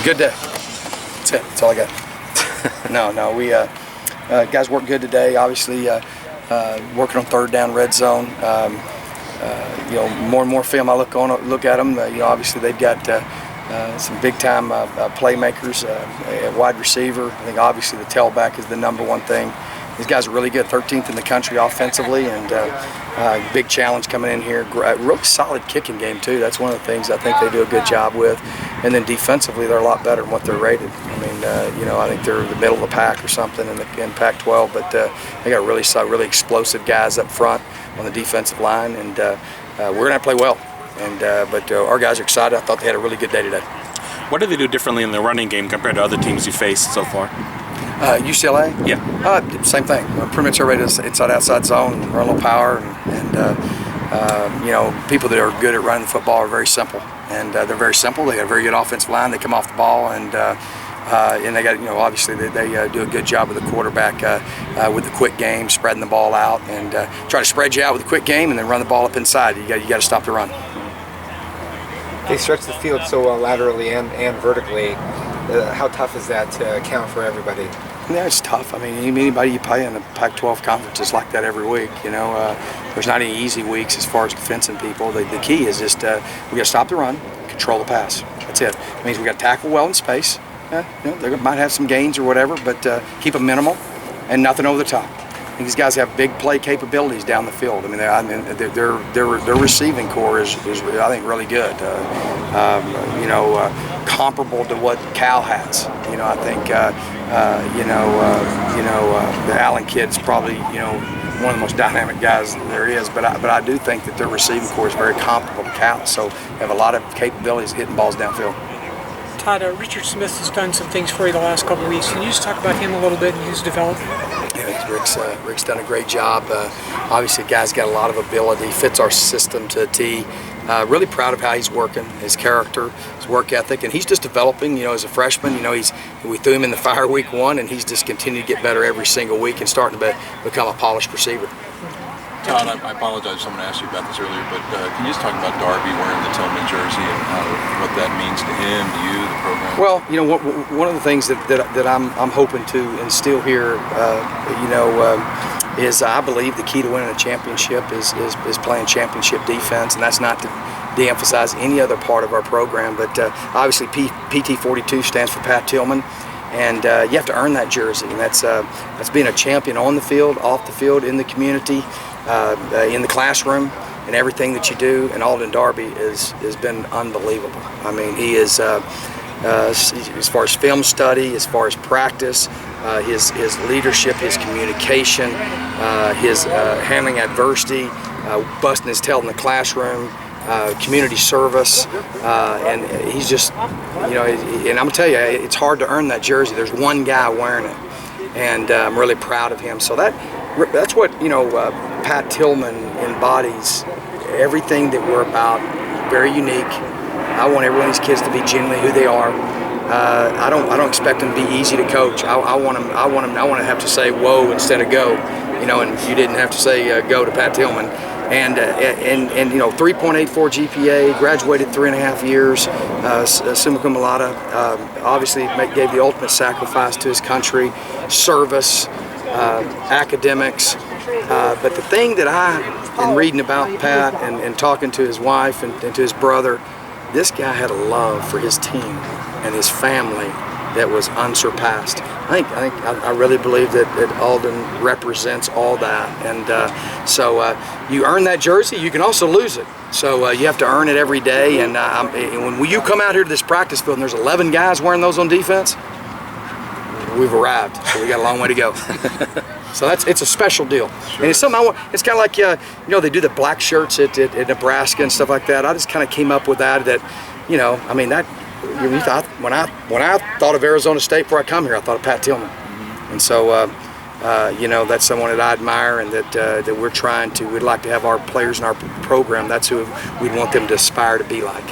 Good day. That's it. That's all I got. No, we guys worked good today. Obviously, working on third down, red zone. More and more film I look at them. Obviously they've got some big time playmakers at wide receiver. I think obviously the tailback is the #1 thing. These guys are really good, 13th in the country offensively, and big challenge coming in here. Really solid kicking game too. That's one of the things I think they do a good job with. And then defensively, they're a lot better than what they're rated. I mean, I think they're the middle of the pack or something in Pac-12, but they got really explosive guys up front on the defensive line, and we're gonna play well. But our guys are excited. I thought they had a really good day today. What do they do differently in the running game compared to other teams you faced so far? UCLA? Yeah. Same thing. Pretty much everybody does inside-outside zone, run a little power, and people that are good at running the football are very simple. And they're very simple. They got a very good offensive line. They come off the ball, and they got, obviously they do a good job with the quarterback with the quick game, spreading the ball out, and try to spread you out with a quick game, and then run the ball up inside. You got to stop the run. They stretch the field so well laterally and vertically. How tough is that to account for everybody? Yeah, it's tough. I mean, anybody you play in the Pac-12 conference is like that every week. There's not any easy weeks as far as defending people. The key is just we got to stop the run, control the pass. That's it. It means we got to tackle well in space. They might have some gains or whatever, but keep them minimal and nothing over the top. I think these guys have big play capabilities down the field. I mean, their receiving core is I think really good. Comparable to what Cal has. I think the Allen kid's probably one of the most dynamic guys there is. But I do think that their receiving core is very comparable to Cal. So they have a lot of capabilities hitting balls downfield. Todd, Richard Smith has done some things for you the last couple of weeks. Can you just talk about him a little bit and his development? Yeah, Rick's done a great job. Obviously, the guy's got a lot of ability, fits our system to a T. Really proud of how he's working, his character, his work ethic, and he's just developing. As a freshman, we threw him in the fire week 1, and he's just continued to get better every single week and starting to become a polished receiver. Todd, I apologize, someone asked you about this earlier, but can you just talk about Darby wearing the Tillman jersey and what that means to him, to you, the program? Well, one of the things that I'm hoping to instill here, is I believe the key to winning a championship is playing championship defense, and that's not to de-emphasize any other part of our program, but obviously PT42 stands for Pat Tillman. And you have to earn that jersey, and that's being a champion on the field, off the field, in the community, in the classroom, and everything that you do. And Alden Darby has been unbelievable. I mean, he is, as far as film study, as far as practice, his leadership, his communication, his handling adversity, busting his tail in the classroom, community service, and he's just, and I'm gonna tell you, it's hard to earn that jersey. There's one guy wearing it, and I'm really proud of him. So that's what Pat Tillman embodies. Everything that we're about, very unique. I want every one of these kids to be genuinely who they are. I don't expect them to be easy to coach. I want to have to say whoa instead of go, and you didn't have to say go to Pat Tillman. And 3.84 GPA, graduated 3.5 years, summa cum laude, obviously gave the ultimate sacrifice to his country, service, academics. But the thing that I am reading about Pat and talking to his wife and to his brother, this guy had a love for his team and his family that was unsurpassed. I really believe that Alden represents all that, and so you earn that jersey. You can also lose it, so you have to earn it every day. And when you come out here to this practice field and there's 11 guys wearing those on defense, we've arrived. So we got a long way to go. So it's a special deal, sure. And it's something I want. It's kind of like they do the black shirts at Nebraska and stuff like that. I just kind of came up with that. When I thought of Arizona State before I come here, I thought of Pat Tillman, and so that's someone that I admire, and that we'd like to have our players in our program. That's who we'd want them to aspire to be like.